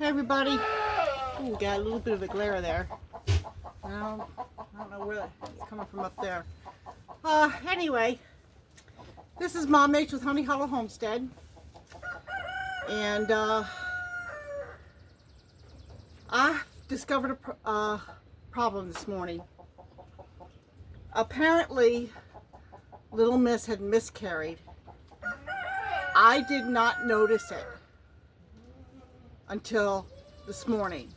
Hey everybody. Ooh, got a little bit of a glare there. I don't know where it's coming from up there. Anyway, this is Mom H with Honey Hollow Homestead. And I discovered a problem this morning. Apparently, Little Miss had miscarried. I did not notice it until this morning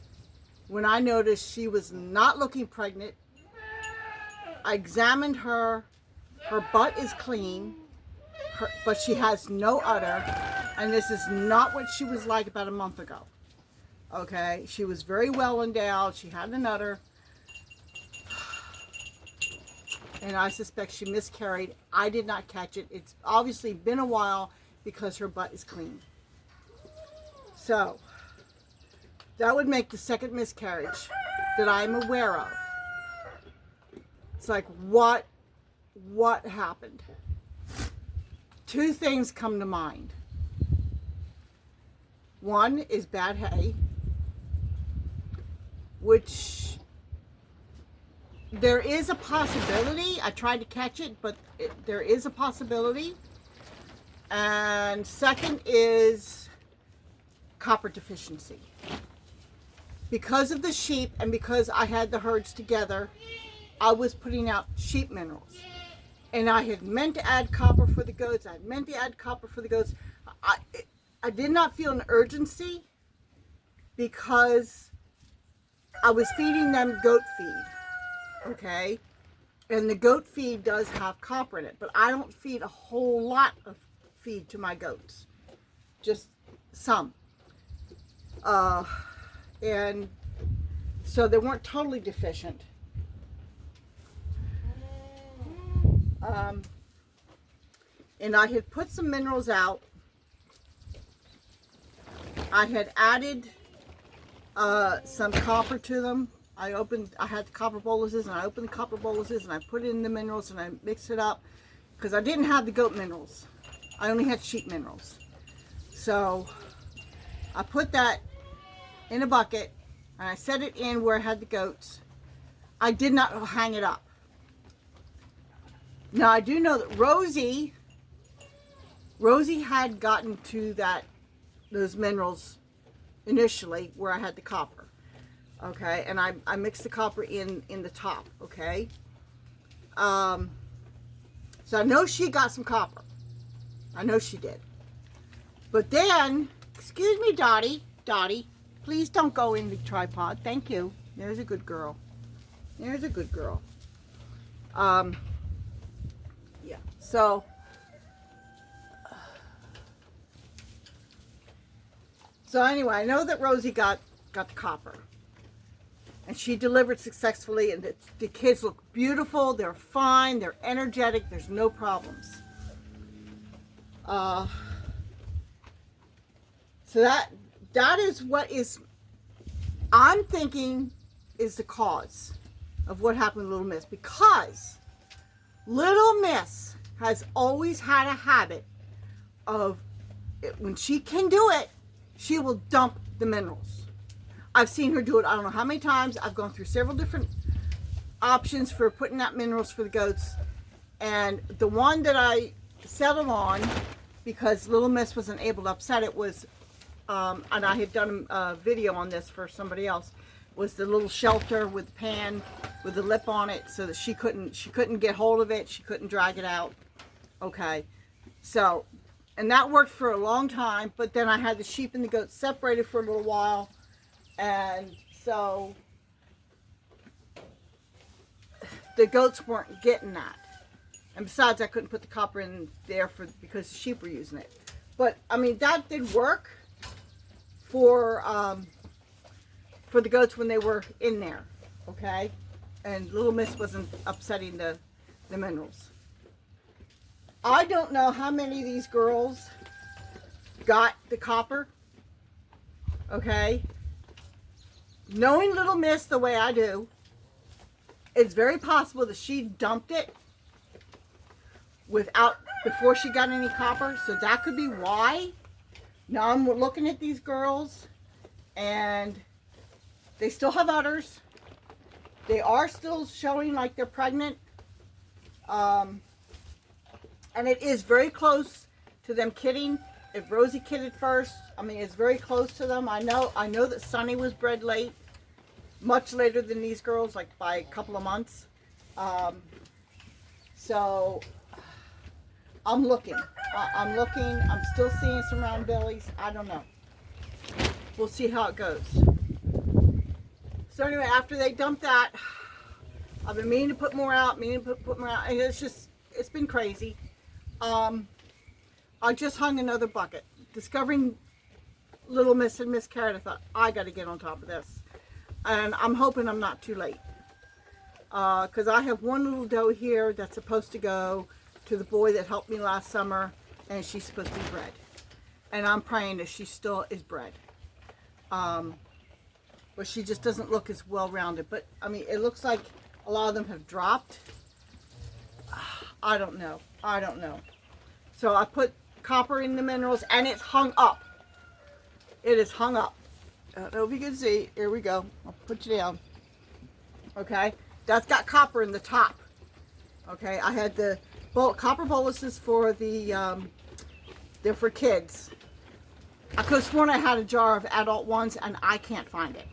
when I noticed she was not looking pregnant. I examined her. Her butt is clean, but she has no udder, and this is not what she was like about a month ago. Okay, she was very well endowed. She had an udder, and I suspect she miscarried. I did not catch it. It's obviously been a while because her butt is clean. So that would make the second miscarriage that I'm aware of. It's like, what happened? Two things come to mind. One is bad hay, which there is a possibility. I tried to catch it, but there is a possibility. And second is copper deficiency. Because of the sheep and because I had the herds together, I was putting out sheep minerals. And I had meant to add copper for the goats. I did not feel an urgency because I was feeding them goat feed, okay? And the goat feed does have copper in it, but I don't feed a whole lot of feed to my goats, just some. And so they weren't totally deficient. And I had put some minerals out. I had added some copper to them. I had the copper boluses, and I opened the copper boluses, and I put in the minerals, and I mixed it up because I didn't have the goat minerals. I only had sheep minerals. So I put that in a bucket, and I set it in where I had the goats. I did not hang it up. Now I do know that Rosie had gotten to those minerals initially where I had the copper. Okay, and I mixed the copper in the top, okay? So I know she got some copper. I know she did. But then, excuse me, Dottie, please don't go in the tripod. Thank you. There's a good girl. Yeah. So anyway, I know that Rosie got the copper. And she delivered successfully, and the kids look beautiful. They're fine. They're energetic. There's no problems. So that is what I'm thinking is the cause of what happened to Little Miss, because Little Miss has always had a habit of, when she can do it, she will dump the minerals. I've seen her do it I don't know how many times. I've gone through several different options for putting out minerals for the goats, and the one that I settled on, because Little Miss wasn't able to upset it, was and I had done a video on this for somebody else, was the little shelter with the pan with the lip on it, so that she couldn't get hold of it, she couldn't drag it out. Okay, so, and that worked for a long time, but then I had the sheep and the goats separated for a little while, and so the goats weren't getting that. And besides, I couldn't put the copper in there because the sheep were using it. But I mean, that did work for the goats when they were in there, okay? And Little Miss wasn't upsetting the minerals. I don't know how many of these girls got the copper, okay? Knowing Little Miss the way I do, it's very possible that she dumped it before she got any copper, so that could be why. Now I'm looking at these girls, and they still have udders. They are still showing like they're pregnant. And it is very close to them kidding. If Rosie kidded first, I mean, it's very close to them. I know that Sunny was bred late, much later than these girls, like by a couple of months. So I'm looking. I'm looking. I'm still seeing some round bellies. I don't know. We'll see how it goes. So anyway, after they dumped that, I've been meaning to put more out, put more out, and it's been crazy. I just hung another bucket. Discovering Little Miss and Miscarried, I thought, I got to get on top of this. And I'm hoping I'm not too late. Because I have one little doe here that's supposed to go to the boy that helped me last summer, and she's supposed to be bred. And I'm praying that she still is bred. But she just doesn't look as well-rounded. But, I mean, it looks like a lot of them have dropped. I don't know. I don't know. So I put copper in the minerals, and it's hung up. It is hung up. I don't know if you can see. Here we go. I'll put you down. Okay. That's got copper in the top. Okay. I had the copper boluses for they're for kids. I could have sworn I had a jar of adult ones, and I can't find it.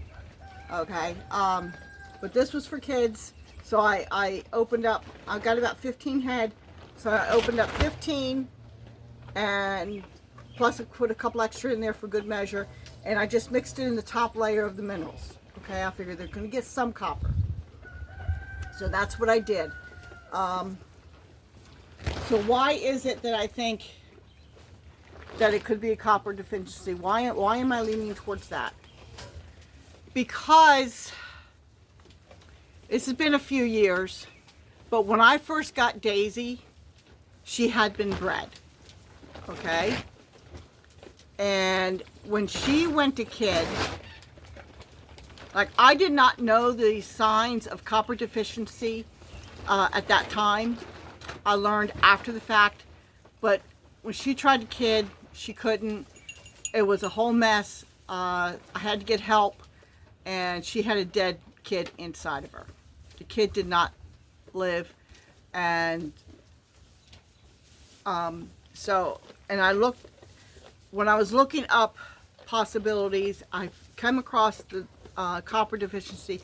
Okay. But this was for kids. So I opened up, I got about 15 head. So I opened up 15, and plus I put a couple extra in there for good measure. And I just mixed it in the top layer of the minerals. Okay, I figured they're going to get some copper. So that's what I did. So why is it that I think that it could be a copper deficiency? Why am I leaning towards that? Because this has been a few years, but when I first got Daisy, she had been bred. Okay? And when she went to kid, like, I did not know the signs of copper deficiency at that time. I learned after the fact. But when she tried to kid, she couldn't. It was a whole mess. I had to get help, and she had a dead kid inside of her. The kid did not live, and and I looked, when I was looking up possibilities, I came across the copper deficiency,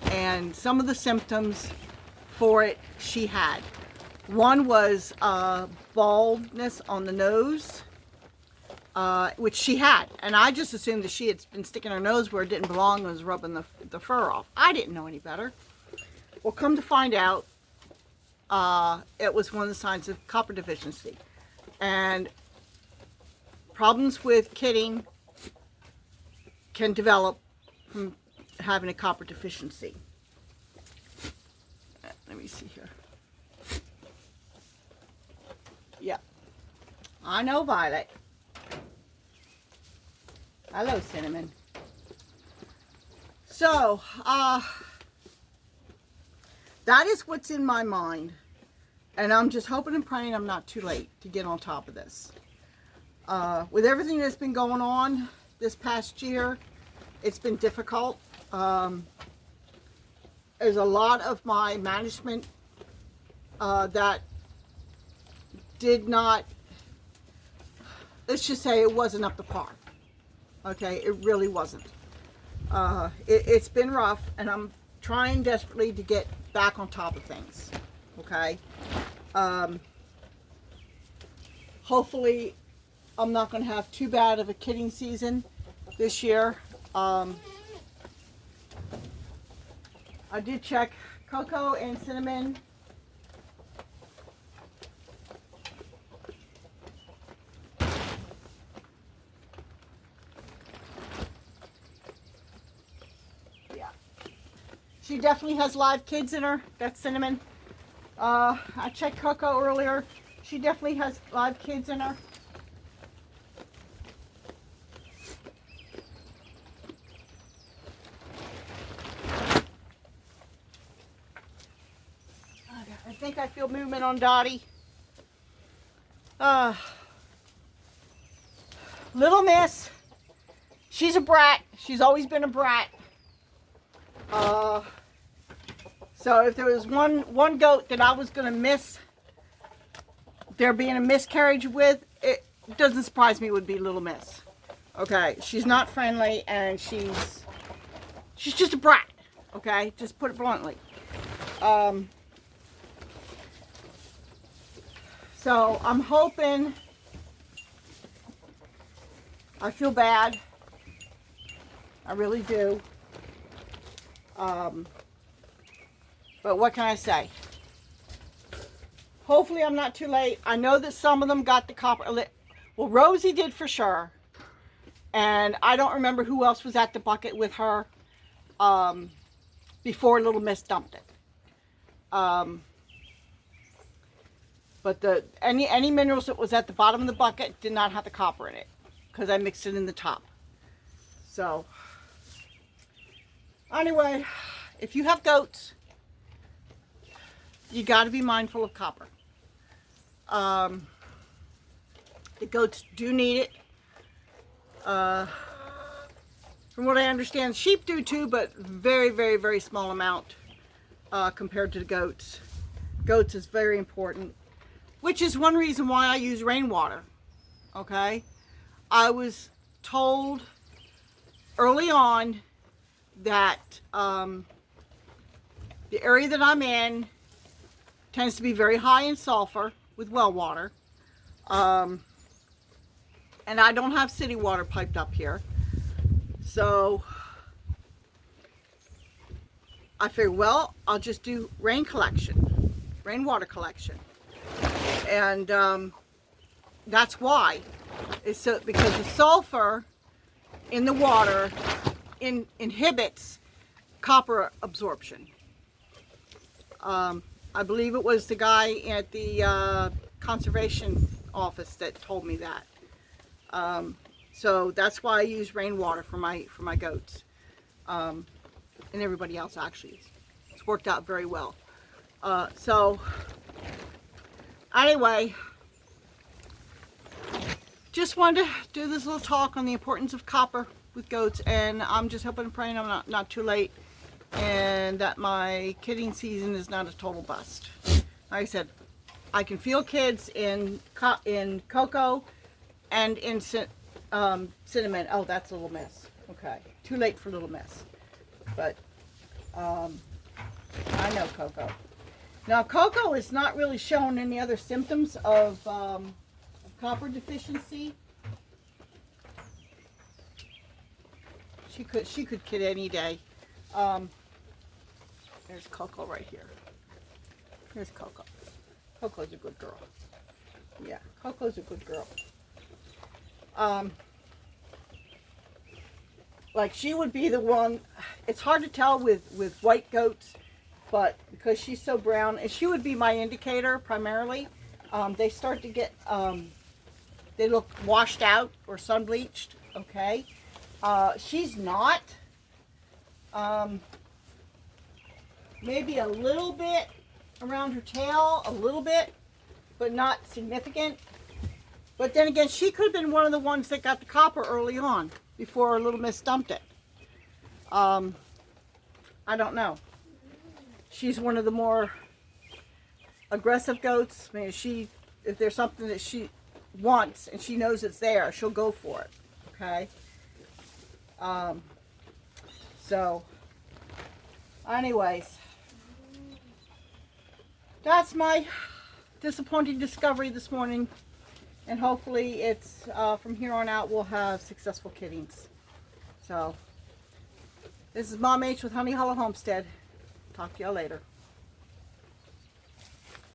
and some of the symptoms for it she had. One was baldness on the nose, which she had, and I just assumed that she had been sticking her nose where it didn't belong and was rubbing the fur off. I didn't know any better. Well, come to find out, it was one of the signs of copper deficiency. And problems with kidding can develop from having a copper deficiency. Let me see here. Yeah. I know, Violet. Hello, Cinnamon. So, that is what's in my mind. And I'm just hoping and praying I'm not too late to get on top of this. With everything that's been going on this past year, it's been difficult. There's a lot of my management that did not, let's just say it wasn't up to par. Okay, it really wasn't. It's been rough, and I'm trying desperately to get back on top of things. Okay. Hopefully I'm not going to have too bad of a kidding season this year. I did check Coco and Cinnamon. Yeah. She definitely has live kids in her. That's Cinnamon. I checked Coco earlier. She definitely has live kids in her. I think I feel movement on Dottie. Little Miss, she's a brat. She's always been a brat. So if there was one goat that I was going to miss there being a miscarriage with, it doesn't surprise me it would be Little Miss. Okay, she's not friendly, and she's just a brat. Okay, just put it bluntly. So I'm hoping. I feel bad. I really do. But what can I say? Hopefully I'm not too late. I know that some of them got the copper. Well, Rosie did for sure. And I don't remember who else was at the bucket with her before Little Miss dumped it. But any minerals that was at the bottom of the bucket did not have the copper in it, because I mixed it in the top. So anyway, if you have goats, you got to be mindful of copper. The goats do need it. From what I understand, sheep do too, but very, very, very small amount compared to the goats. Goats is very important, which is one reason why I use rainwater. Okay, I was told early on that the area that I'm in tends to be very high in sulfur with well water. And I don't have city water piped up here. So I figured, well, I'll just do rainwater collection. And that's why. It's so, because the sulfur in the water inhibits copper absorption. I believe it was the guy at the conservation office that told me that. So that's why I use rainwater for my goats, and everybody else actually. It's worked out very well. So anyway, just wanted to do this little talk on the importance of copper with goats, and I'm just hoping and praying I'm not too late, and that my kidding season is not a total bust. Like I said, I can feel kids in cocoa and in cinnamon. Oh, that's Little Miss. Okay, too late for Little Miss. But I know Coco. Now, Coco is not really showing any other symptoms of copper deficiency. She could kid any day. There's Coco right here. Here's Coco. Coco's a good girl. Yeah, Coco's a good girl. Like, she would be the one. It's hard to tell with white goats, but because she's so brown, and she would be my indicator primarily. They start to get, they look washed out or sun bleached. Okay, she's not. Maybe a little bit around her tail, a little bit, but not significant. But then again, she could have been one of the ones that got the copper early on, before Little Miss dumped it. I don't know. She's one of the more aggressive goats. I mean, if there's something that she wants and she knows it's there, she'll go for it. Okay. So, anyways, that's my disappointing discovery this morning. And hopefully it's, from here on out, we'll have successful kiddings. So, this is Mom H with Honey Hollow Homestead. Talk to y'all later.